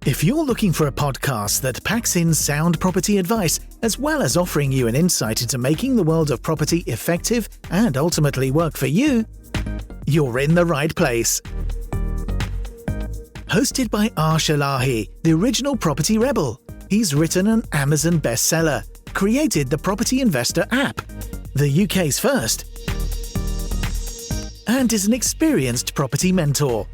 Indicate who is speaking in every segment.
Speaker 1: If you're looking for a podcast that packs in sound property advice, as well as offering you an insight into making the world of property effective and ultimately work for you, you're in the right place. Hosted by Arsh Ellahi, the original Property Rebel. He's written an Amazon bestseller, created the Property Investor app, the UK's first, and is an experienced property mentor.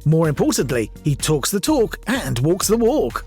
Speaker 1: More importantly, he talks the talk and walks the walk.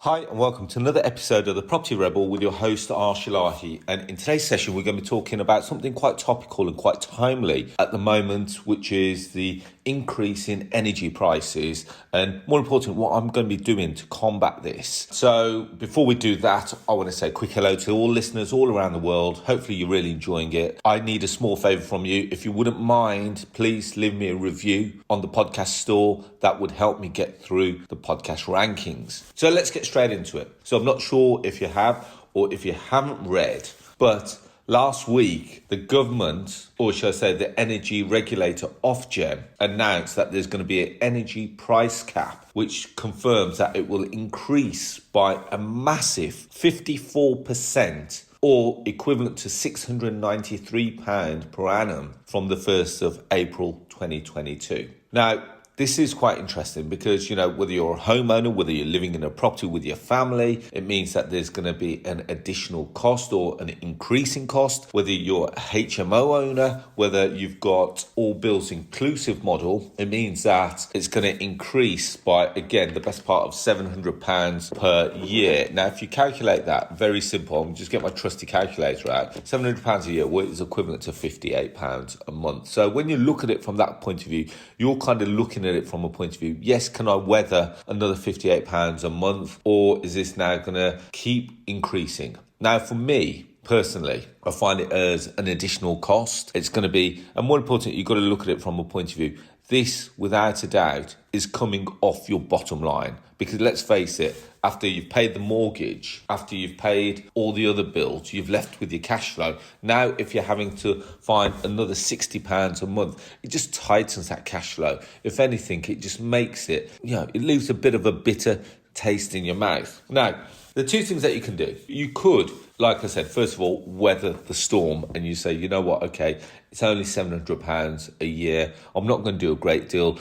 Speaker 2: Hi and welcome to another episode of the Property Rebel with your host Arsh Ellahi, and in today's session we're going to be talking about something quite topical and quite timely at the moment, which is the increase in energy prices and, more important, what I'm going to be doing to combat this. So before we do that, I want to say a quick hello to all listeners all around the world. Hopefully you're really enjoying it. I need a small favour from you. If you wouldn't mind, please leave me a review on the podcast store. That would help me get through the podcast rankings. So let's get straight into it. So I'm not sure if you have or if you haven't read, but last week, the government, or shall I say the energy regulator Ofgem, announced that there's going to be an energy price cap, which confirms that it will increase by a massive 54%, or equivalent to £693 per annum from the 1st of April 2022. Now, this is quite interesting because, whether you're a homeowner, whether you're living in a property with your family, it means that there's going to be an additional cost or an increasing cost. Whether you're a HMO owner, whether you've got all bills inclusive model, it means that it's going to increase by, again, the best part of £700 per year. Now, if you calculate that, very simple, I'm just get my trusty calculator out. £700 a year, what is equivalent to £58 a month. So when you look at it from that point of view, you're kind of looking at it from a point of view, yes, can I weather another £58 a month, or is this now going to keep increasing? Now, for me personally, I find it as an additional cost. It's going to be, and more important, you've got to look at it from a point of view. This, without a doubt, is coming off your bottom line. Because let's face it, after you've paid the mortgage, after you've paid all the other bills, you've left with your cash flow. Now, if you're having to find another £60 a month, it just tightens that cash flow. If anything, it just makes it, it leaves a bit of a bitter taste in your mouth. Now, the two things that you can do. You could, like I said, first of all, weather the storm and you say, you know what, okay, it's only £700 a year. I'm not going to do a great deal.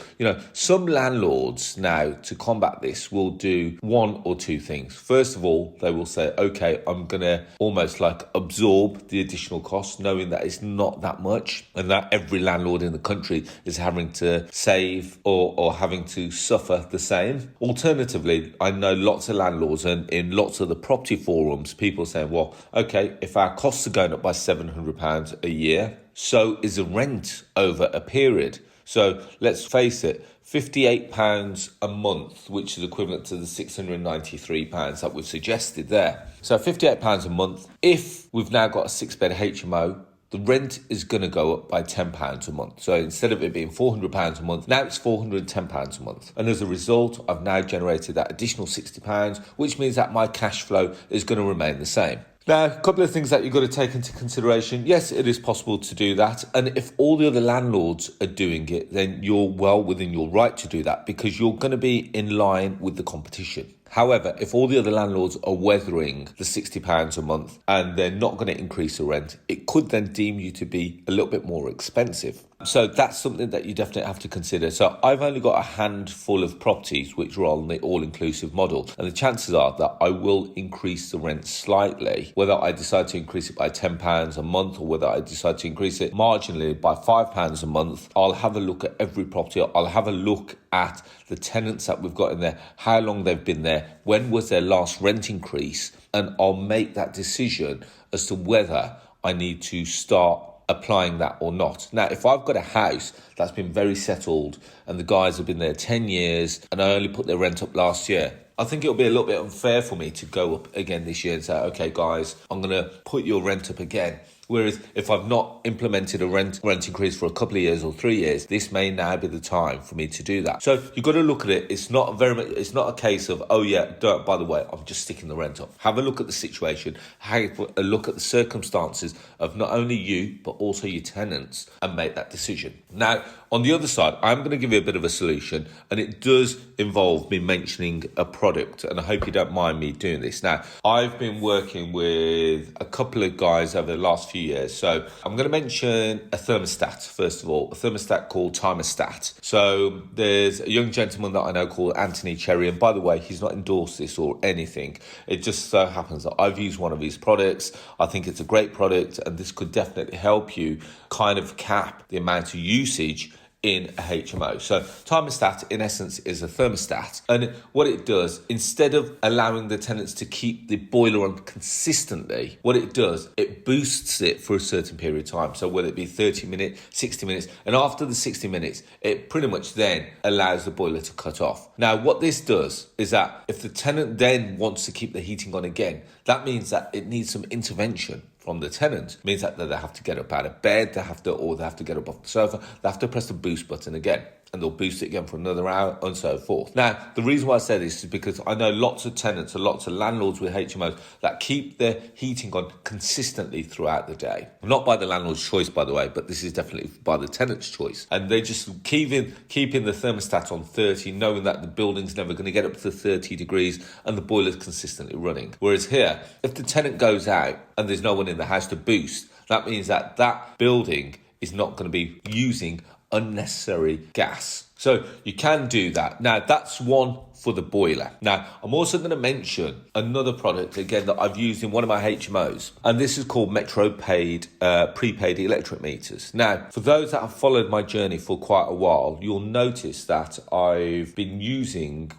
Speaker 2: Some landlords now, to combat this, will do one or two things. First of all, they will say, okay, I'm going to almost like absorb the additional cost, knowing that it's not that much and that every landlord in the country is having to save or having to suffer the same. Alternatively, I know lots of landlords and in lots of the property forums, people saying, well, okay, if our costs are going up by £700 a year, so is the rent over a period. So let's face it, £58 a month, which is equivalent to the £693 that we've suggested there. So £58 a month. If we've now got a 6-bed HMO, the rent is going to go up by £10 a month. So instead of it being £400 a month, now it's £410 a month. And as a result, I've now generated that additional £60, which means that my cash flow is going to remain the same. Now, a couple of things that you've got to take into consideration. Yes, it is possible to do that. And if all the other landlords are doing it, then you're well within your right to do that because you're going to be in line with the competition. However, if all the other landlords are weathering the £60 a month and they're not going to increase the rent, it could then deem you to be a little bit more expensive. So that's something that you definitely have to consider. So I've only got a handful of properties which are on the all-inclusive model. And the chances are that I will increase the rent slightly, whether I decide to increase it by £10 a month or whether I decide to increase it marginally by £5 a month. I'll have a look at every property. I'll have a look at the tenants that we've got in there, how long they've been there, when was their last rent increase, and I'll make that decision as to whether I need to start applying that or not. Now, if I've got a house that's been very settled and the guys have been there 10 years and I only put their rent up last year, I think it'll be a little bit unfair for me to go up again this year and say, okay, guys, I'm going to put your rent up again. Whereas if I've not implemented a rent increase for a couple of years or 3 years, this may now be the time for me to do that. So you've got to look at it. It's not a case of, oh yeah, by the way, I'm just sticking the rent up. Have a look at the situation, have a look at the circumstances of not only you, but also your tenants, and make that decision. Now, on the other side, I'm going to give you a bit of a solution, and it does involve me mentioning a product, and I hope you don't mind me doing this. Now, I've been working with a couple of guys over the last few years, so I'm going to mention a thermostat, first of all, a thermostat called Thermostat. So there's a young gentleman that I know called Anthony Cherry, and by the way, he's not endorsed this or anything. It just so happens that I've used one of his products. I think it's a great product, and this could definitely help you kind of cap the amount of usage in a HMO. So Thermostat in essence is a thermostat, and what it does, instead of allowing the tenants to keep the boiler on consistently, what it does, it boosts it for a certain period of time. So whether it be 30 minutes, 60 minutes, and after the 60 minutes, it pretty much then allows the boiler to cut off. Now what this does is that if the tenant then wants to keep the heating on again, that means that it needs some intervention from the tenant. It means that they have to get up out of bed, they have to get up off the sofa, they have to press the boost button again, and they'll boost it again for another hour, and so forth. Now, the reason why I say this is because I know lots of tenants and lots of landlords with HMOs that keep their heating on consistently throughout the day. Not by the landlord's choice, by the way, but this is definitely by the tenant's choice. And they just keeping the thermostat on 30, knowing that the building's never going to get up to 30 degrees and the boiler's consistently running. Whereas here, if the tenant goes out and there's no one in the house to boost, that means that that building is not going to be using unnecessary gas. So you can do that. Now, that's one for the boiler. Now, I'm also going to mention another product, again, that I've used in one of my HMOs, and this is called Prepaid electric meters. Now, for those that have followed my journey for quite a while, you'll notice that I've been using,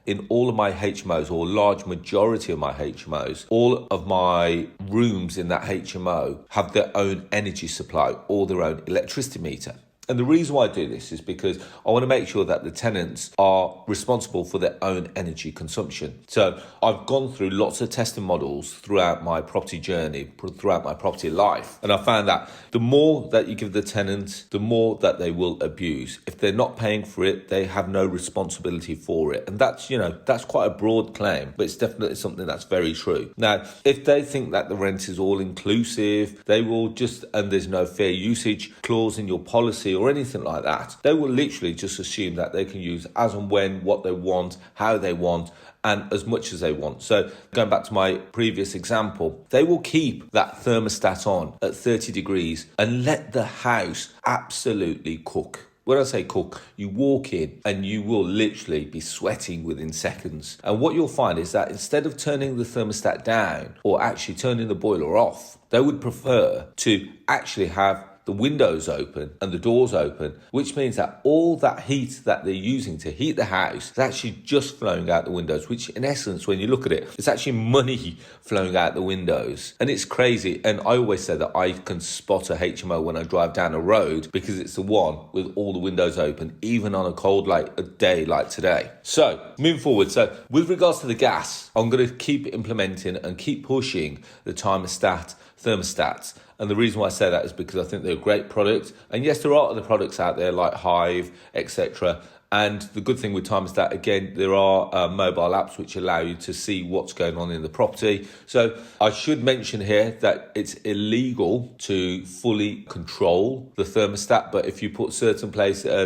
Speaker 2: in all of my HMOs, or a large majority of my HMOs, all of my rooms in that HMO have their own energy supply or their own electricity meter. And the reason why I do this is because I want to make sure that the tenants are responsible for their own energy consumption. So I've gone through lots of testing models throughout my property journey, throughout my property life. And I found that the more that you give the tenants, the more that they will abuse. If they're not paying for it, they have no responsibility for it. And that's quite a broad claim, but it's definitely something that's very true. Now, if they think that the rent is all inclusive, they will and there's no fair usage clause in your policy or anything like that, they will literally just assume that they can use as and when, what they want, how they want, and as much as they want. So going back to my previous example, they will keep that thermostat on at 30 degrees and let the house absolutely cook. When I say cook, you walk in and you will literally be sweating within seconds. And what you'll find is that instead of turning the thermostat down or actually turning the boiler off, they would prefer to actually have the windows open and the doors open, which means that all that heat that they're using to heat the house is actually just flowing out the windows, which in essence, when you look at it, it's actually money flowing out the windows. And it's crazy. And I always say that I can spot a HMO when I drive down a road because it's the one with all the windows open, even on a cold a day like today. So moving forward, with regards to the gas, I'm going to keep implementing and keep pushing the thermostats. And the reason why I say that is because I think they're a great product. And yes, there are other products out there like Hive, etc. And the good thing with Thermostat, again, there are mobile apps which allow you to see what's going on in the property. So I should mention here that it's illegal to fully control the thermostat, but if you put certain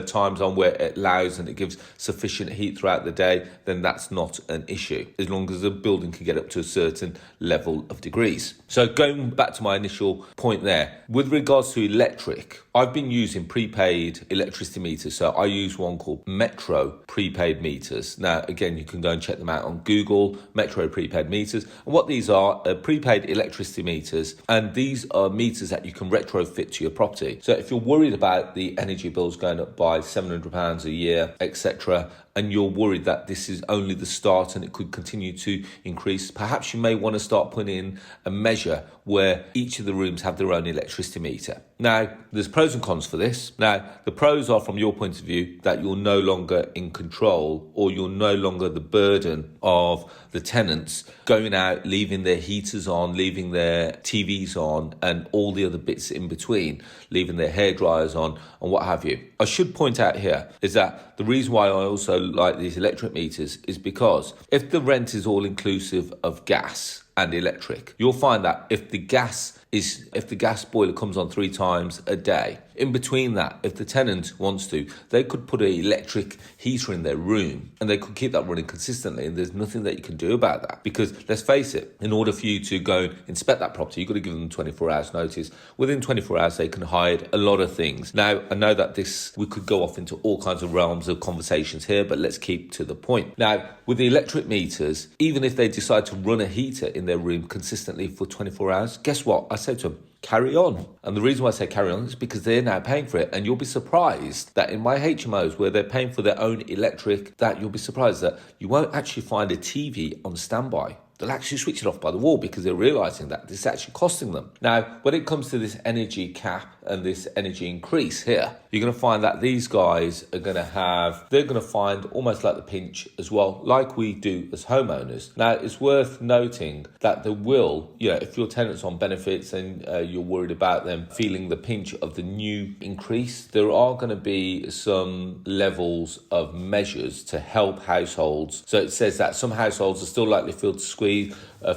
Speaker 2: times on where it allows and it gives sufficient heat throughout the day, then that's not an issue, as long as the building can get up to a certain level of degrees. So going back to my initial point there, with regards to electric, I've been using prepaid electricity meters. So I use one called Metro prepaid meters. Now, again, you can go and check them out on Google, Metro prepaid meters. And what these are prepaid electricity meters. And these are meters that you can retrofit to your property. So if you're worried about the energy bills going up by £700 a year, etc., and you're worried that this is only the start and it could continue to increase, perhaps you may want to start putting in a measure where each of the rooms have their own electricity meter. Now, there's pros and cons for this. Now, the pros are, from your point of view, that you're no longer in control, or you're no longer the burden of the tenants going out, leaving their heaters on, leaving their TVs on, and all the other bits in between, leaving their hair dryers on, and what have you. I should point out here is that the reason why I also like these electric meters is because if the rent is all inclusive of gas and electric, you'll find that if the gas boiler comes on 3 times a day, in between that, if the tenant wants to, they could put an electric heater in their room and they could keep that running consistently, and there's nothing that you can do about that. Because let's face it, in order for you to go and inspect that property, you've got to give them 24 hours notice. Within 24 hours, they can hide a lot of things. Now, I know that we could go off into all kinds of realms of conversations here, but let's keep to the point. Now, with the electric meters, even if they decide to run a heater in their room consistently for 24 hours, guess what? I say to them, carry on. And the reason why I say carry on is because they're now paying for it. And you'll be surprised that in my HMOs where they're paying for their own electric, that you'll be surprised that you won't actually find a TV on standby. They'll actually switch it off by the wall because they're realising that this is actually costing them. Now, when it comes to this energy cap and this energy increase here, you're going to find that these guys are going to find almost like the pinch as well, like we do as homeowners. Now, it's worth noting that there will, if your tenant's on benefits and you're worried about them feeling the pinch of the new increase, there are going to be some levels of measures to help households. So it says that some households are still likely to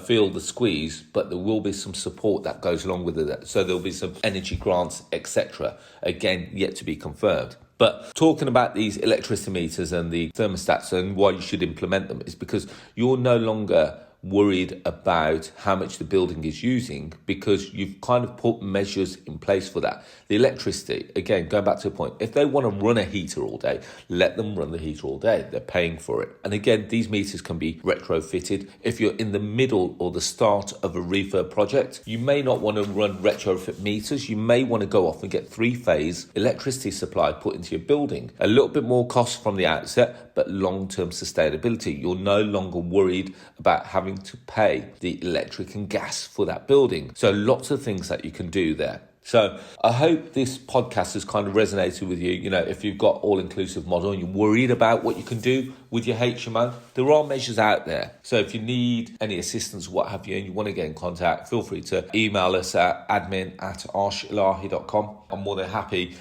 Speaker 2: feel the squeeze, but there will be some support that goes along with it. So there'll be some energy grants, etc. Again, yet to be confirmed. But talking about these electricity meters and the thermostats and why you should implement them is because you're no longer worried about how much the building is using, because you've kind of put measures in place for that. The electricity, again, going back to the point, if they want to run a heater all day, let them run the heater all day. They're paying for it. And again, these meters can be retrofitted. If you're in the middle or the start of a refurb project, you may not want to run retrofit meters. You may want to go off and get 3-phase electricity supply put into your building. A little bit more cost from the outset, but long-term sustainability. You're no longer worried about having to pay the electric and gas for that building. So lots of things that you can do there. So I hope this podcast has kind of resonated with you. If you've got all-inclusive model and you're worried about what you can do with your HMO, there are measures out there. So if you need any assistance, what have you, and you want to get in contact, feel free to email us at admin@arshellahi.com. I'm more than happy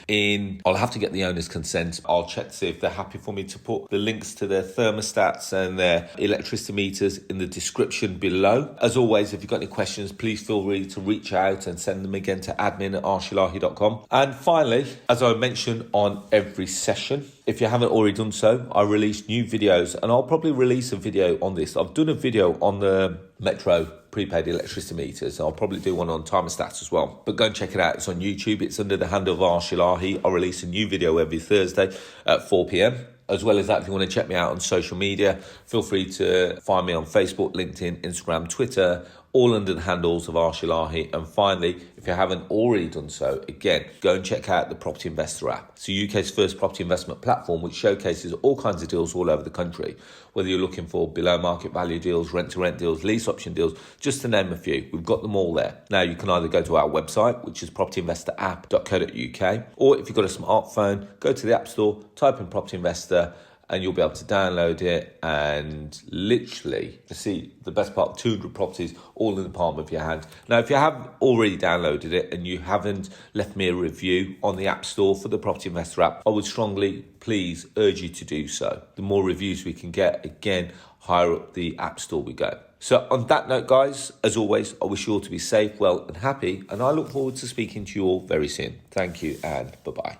Speaker 2: I'll have to get the owner's consent. I'll check to see if they're happy for me to put the links to their thermostats and their electricity meters in the description below. As always, if you've got any questions, please feel free to reach out and send them again to admin@arshellahi.com. And finally, as I mention on every session, if you haven't already done so, I release new videos, and I'll probably release a video on this. I've done a video on the Metro prepaid electricity meters. I'll probably do one on Thermostats as well. But go and check it out. It's on YouTube. It's under the handle of Arsh Ellahi. I release a new video every Thursday at 4 p.m. As well as that, if you want to check me out on social media, feel free to find me on Facebook, LinkedIn, Instagram, Twitter, all under the handles of Arsh Ellahi. And finally, if you haven't already done so, again, go and check out the Property Investor app. It's the UK's first property investment platform, which showcases all kinds of deals all over the country. Whether you're looking for below market value deals, rent-to-rent deals, lease option deals, just to name a few, we've got them all there. Now, you can either go to our website, which is propertyinvestorapp.co.uk, or if you've got a smartphone, go to the App Store, type in Property Investor, and you'll be able to download it and literally see the best part, 200 properties all in the palm of your hand. Now, if you have already downloaded it and you haven't left me a review on the App Store for the Property Investor app, I would strongly please urge you to do so. The more reviews we can get, again, higher up the App Store we go. So on that note, guys, as always, I wish you all to be safe, well and happy, and I look forward to speaking to you all very soon. Thank you and bye-bye.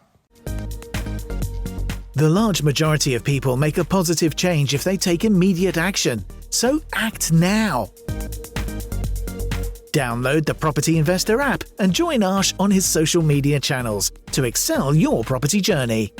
Speaker 1: The large majority of people make a positive change if they take immediate action. So act now. Download the Property Investor app and join Arsh on his social media channels to excel your property journey.